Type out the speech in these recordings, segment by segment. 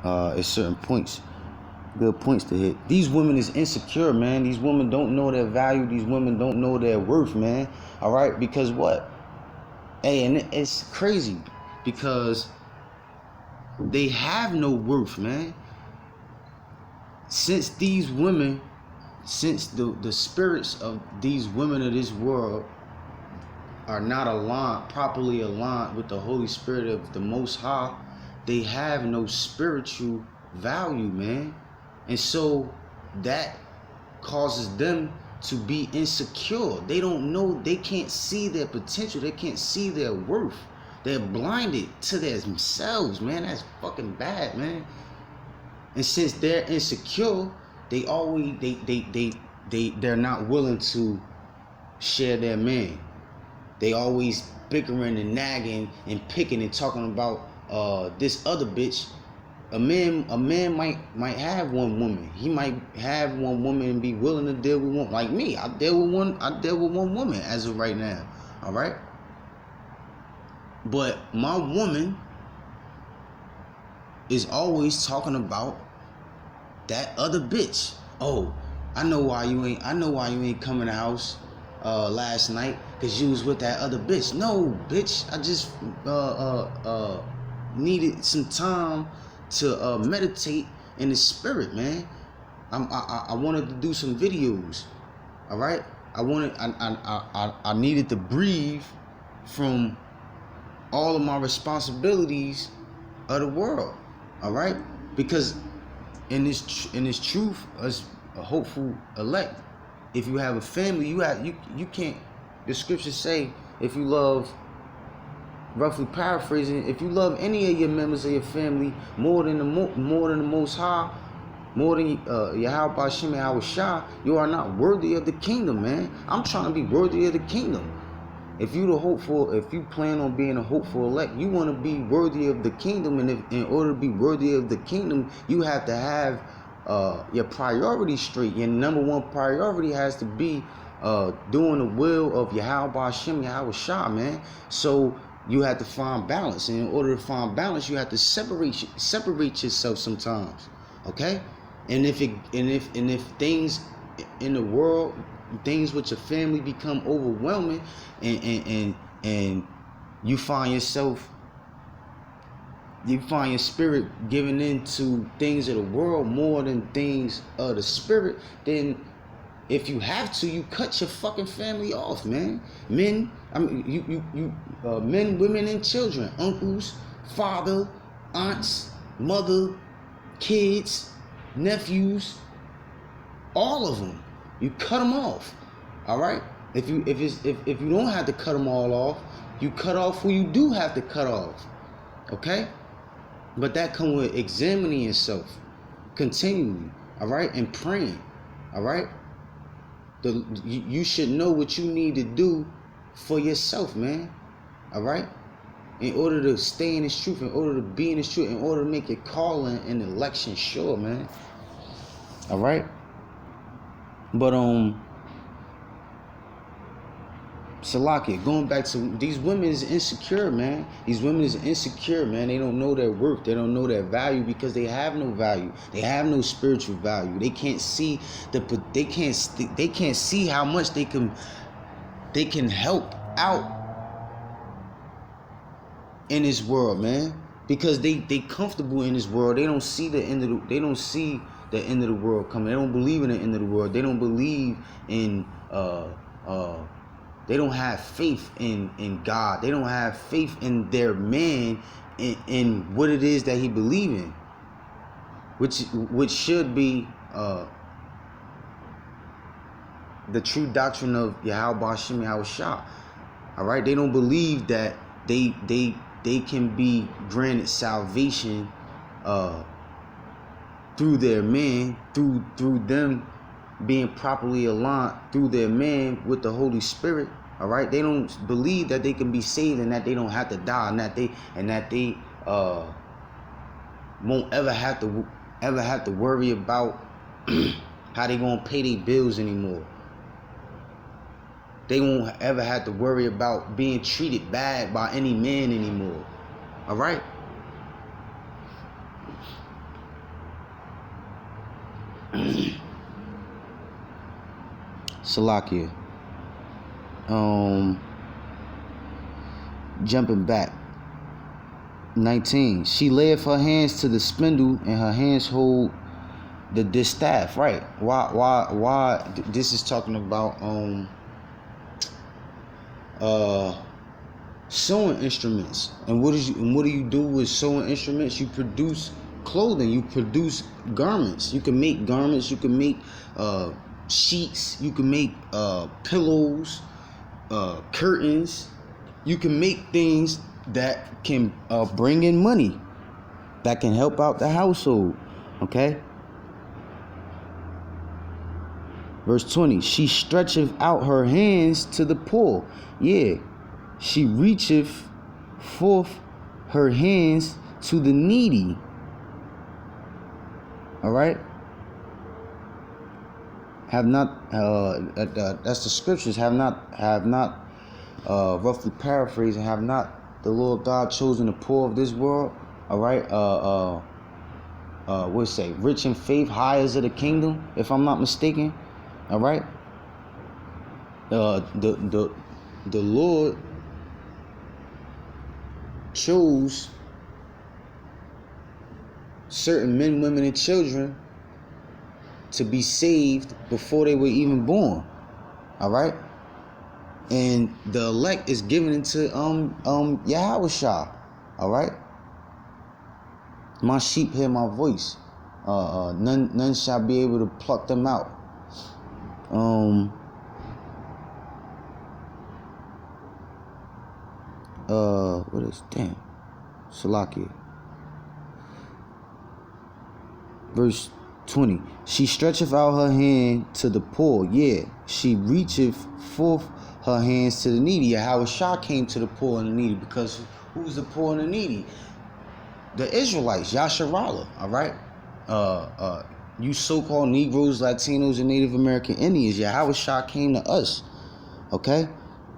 It's certain points, good points to hit. These women is insecure, man. These women don't know their value. These women don't know their worth, man. All right, because what? Hey, and it's crazy because they have no worth, man. Since these women, since the spirits of these women of this world are not properly aligned with the Holy Spirit of the Most High, they have no spiritual value, man. And so that causes them to be insecure. They don't know, they can't see their potential, they can't see their worth. They're blinded to themselves, man. That's fucking bad, man. And since they're insecure, they always they're not willing to share their man. They always bickering and nagging and picking and talking about this other bitch. A man might have one woman. He might have one woman and be willing to deal with one. Like me, I deal with one woman as of right now. All right. But my woman is always talking about that other bitch. Oh, I know why you ain't come in the house last night, cause you was with that other bitch. No, bitch, I just needed some time to meditate in the spirit, man. I wanted to do some videos. All right, I needed to breathe from all of my responsibilities of the world. All right, because in this truth, as a hopeful elect, if you have a family, you can't. The scriptures say, if you love, roughly paraphrasing, if you love any of your members of your family more than the Most High, more than Yahweh Bashim Yahweh Shah, you are not worthy of the kingdom, man. I'm trying to be worthy of the kingdom. If you plan on being a hopeful elect, you want to be worthy of the kingdom, and in order to be worthy of the kingdom, you have to have your priorities straight. Your number one priority has to be doing the will of Yahweh Bashim Yahweh Shah, man. So you have to find balance, and in order to find balance, you have to separate yourself sometimes, okay? And if things in the world, things with your family become overwhelming, and you find your spirit giving into things of the world more than things of the spirit, then if you have to, you cut your fucking family off, man. Men, men, women, and children, uncles, father, aunts, mother, kids, nephews, all of them. You cut them off. All right. If you don't have to cut them all off, you cut off who you do have to cut off. Okay. But that comes with examining yourself continually. All right, and praying. All right. You should know what you need to do for yourself, man. All right. In order to stay in this truth, in order to be in this truth, in order to make your calling and election sure, man. All right. But Salakia, going back to these women is insecure, man. These women is insecure, man. They don't know their worth. They don't know their value because they have no value. They have no spiritual value. They can't see they can't see how much they can help out in this world, man. Because they comfortable in this world. They don't see the end of the end of the world coming. They don't believe in the end of the world. They don't believe in they don't have faith in God. They don't have faith in their man, in what it is that he believes in, which should be the true doctrine of Yahweh Bashim Yahweh Shah. All right, they don't believe that they can be granted salvation through their man, through them being properly aligned through their man with the Holy Spirit. All right, they don't believe that they can be saved and that they don't have to die, and that they won't ever have to worry about how they gonna pay their bills anymore. They won't ever have to worry about being treated bad by any man anymore. All right. Salakia. Jumping back. 19. She layeth her hands to the spindle, and her hands hold the distaff. Right. Why this is talking about sewing instruments. And what do you do with sewing instruments? You produce clothing, you produce garments. You can make garments, you can make sheets, you can make pillows, curtains. You can make things that can bring in money, that can help out the household. Okay. Verse 20, she stretcheth out her hands to the poor. Yeah, she reacheth forth her hands to the needy. All right. Have not, that's the scriptures, have not, roughly paraphrasing, have not the Lord God chosen the poor of this world. All right. What say? Rich in faith, high as of the kingdom, if I'm not mistaken. All right. The Lord chose certain men, women, and children to be saved before they were even born. All right. And the elect is given into Yahushua. All right. My sheep hear my voice. None shall be able to pluck them out. What is Salakia. Verse 20. She stretcheth out her hand to the poor. Yeah, she reacheth forth her hands to the needy. Yahushua came to the poor and the needy, because who's the poor and the needy? The Israelites, Yasharallah. All right. You so-called Negroes, Latinos, and Native American Indians, Yahushua came to us. Okay.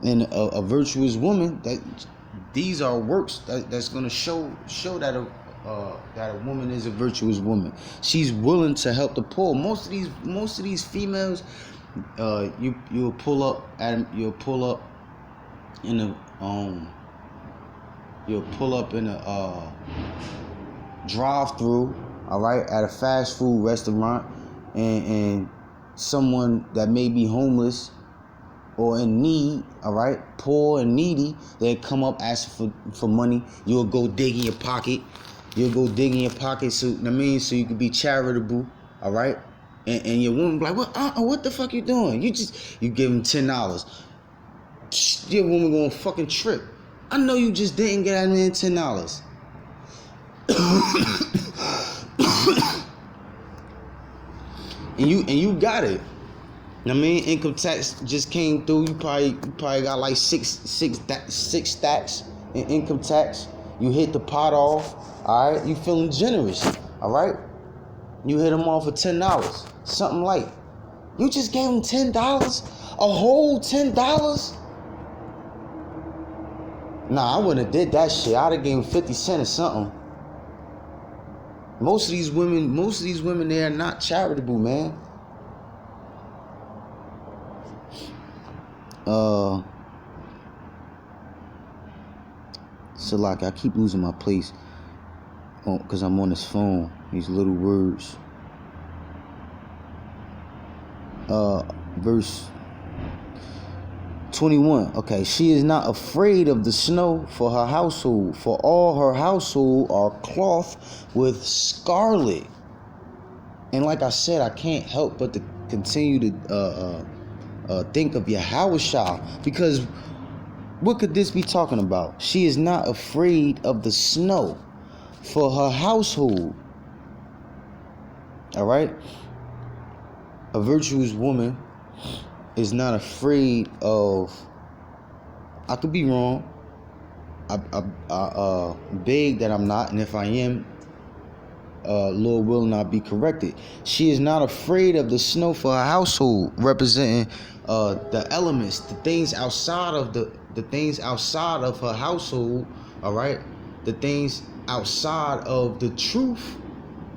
And a virtuous woman, that these are works that's going to show that a woman is a virtuous woman. She's willing to help the poor. Most of these females, you'll pull up in a drive-through, all right, at a fast food restaurant, and someone that may be homeless or in need, all right, poor and needy, they come up asking for money. You'll go dig in your pocket. So you can be charitable, all right. And your woman be like, what the fuck you doing? You give them $10. Your woman gonna fucking trip. I know you just didn't get that man $10. and you got it. Income tax just came through. You probably got like six stacks in income tax. You hit the pot off. All right, you feeling generous. All right, you hit them off for $10, something light. You just gave them $10, a whole $10. Nah, I wouldn't have did that shit. I'd have gave him 50 cents or something. Most of these women, they are not charitable, man. So like, I keep losing my place because I'm on this phone. These little words. Verse 21. Okay, she is not afraid of the snow for her household, for all her household are clothed with scarlet. And like I said, I can't help but to continue to think of Yahushua, because what could this be talking about? She is not afraid of the snow for her household. All right. A virtuous woman is not afraid of. I could be wrong. I beg that I'm not, and if I am, Lord will not be corrected. She is not afraid of the snow for her household, representing the elements, the things outside of the things outside of her household. All right, the things outside of the truth.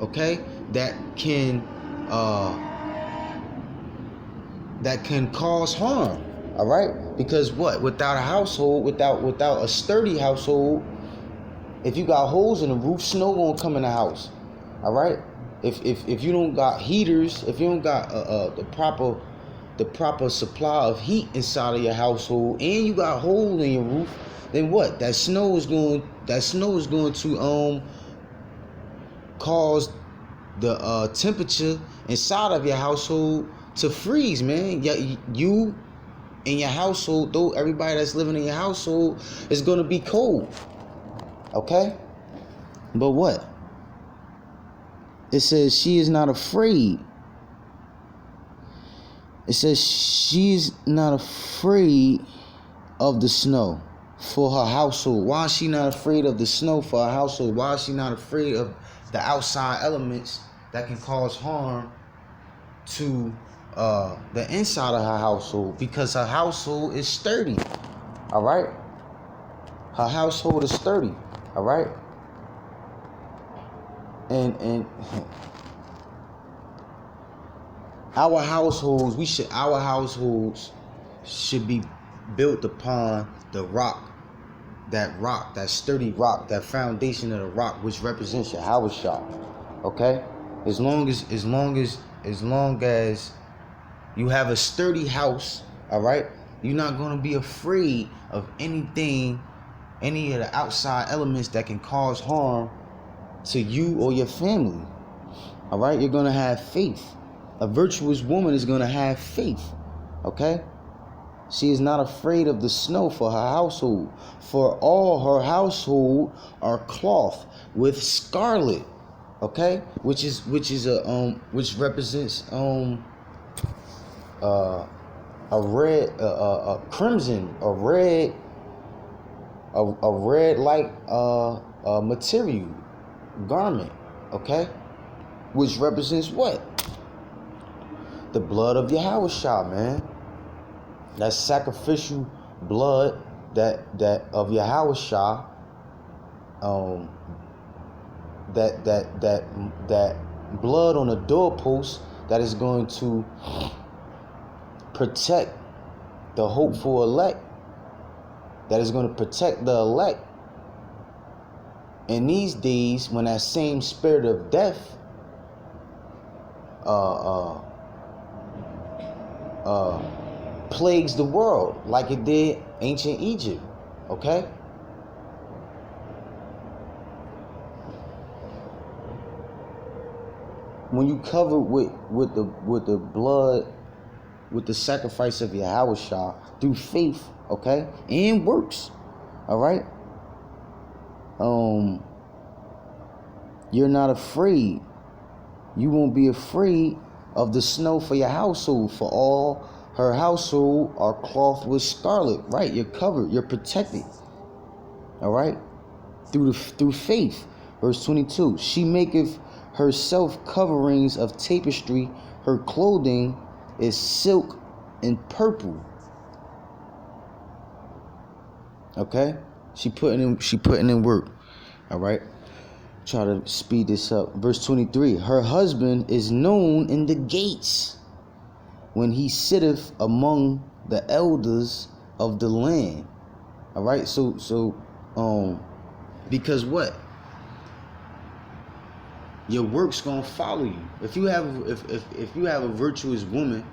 Okay, that can that can cause harm. All right, because what? Without a household, without a sturdy household, if you got holes in the roof, snow gonna come in the house. All right. If you don't got heaters, if you don't got the proper supply of heat inside of your household, and you got holes in your roof, then what? That snow is going to cause the temperature inside of your household to freeze, man. You in your household, though, everybody that's living in your household is gonna be cold. Okay? But what? It says she is not afraid. It says she's not afraid of the snow for her household. Why is she not afraid of the snow for her household? Why is she not afraid of the outside elements that can cause harm to the inside of her household? Because her household is sturdy. All right? Her household is sturdy. All right? And our households should be built upon the rock, that sturdy rock, that foundation of the rock, which represents your house shop. Okay? As long as you have a sturdy house, all right, you're not gonna be afraid of anything, any of the outside elements that can cause harm to you or your family. All right, you're gonna have faith. A virtuous woman is gonna have faith. Okay, she is not afraid of the snow for her household, for all her household are cloth with scarlet. Okay, which represents a red, a crimson, a red like material garment. Okay, which represents what? The blood of Yahushua, man. That sacrificial blood that of Yahushua, that blood on the doorpost that is going to protect the hopeful elect, that is going to protect the elect in these days when that same spirit of death plagues the world like it did ancient Egypt. Okay? When you cover with the blood, with the sacrifice of Yahushua through faith, okay, and works, all right, you're not afraid. You won't be afraid of the snow for your household, for all her household are clothed with scarlet. Right, you're covered, you're protected. All right, through faith. Verse 22. She maketh herself coverings of tapestry. Her clothing is silk and purple. Okay, she putting in work. All right. Try to speed this up. Verse 23. Her husband is known in the gates when he sitteth among the elders of the land. All right. So because what? Your work's gonna follow you. If you have a virtuous woman,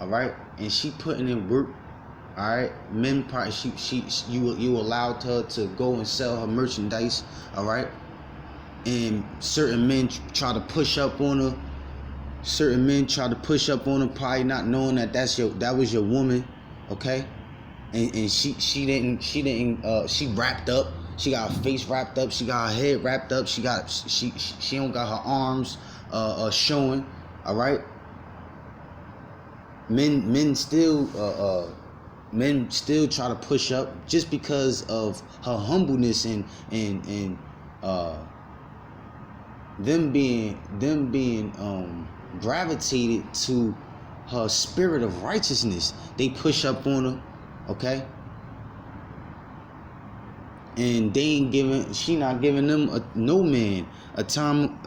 all right, and she putting in work, all right, men part you allowed her to go and sell her merchandise, all right. And certain men try to push up on her. Probably not knowing that was your woman, okay? And she wrapped up. She got her face wrapped up. She got her head wrapped up. She don't got her arms showing, all right? Men still try to push up just because of her humbleness and them being gravitated to her spirit of righteousness. They push up on her, okay? And she not giving them no man a time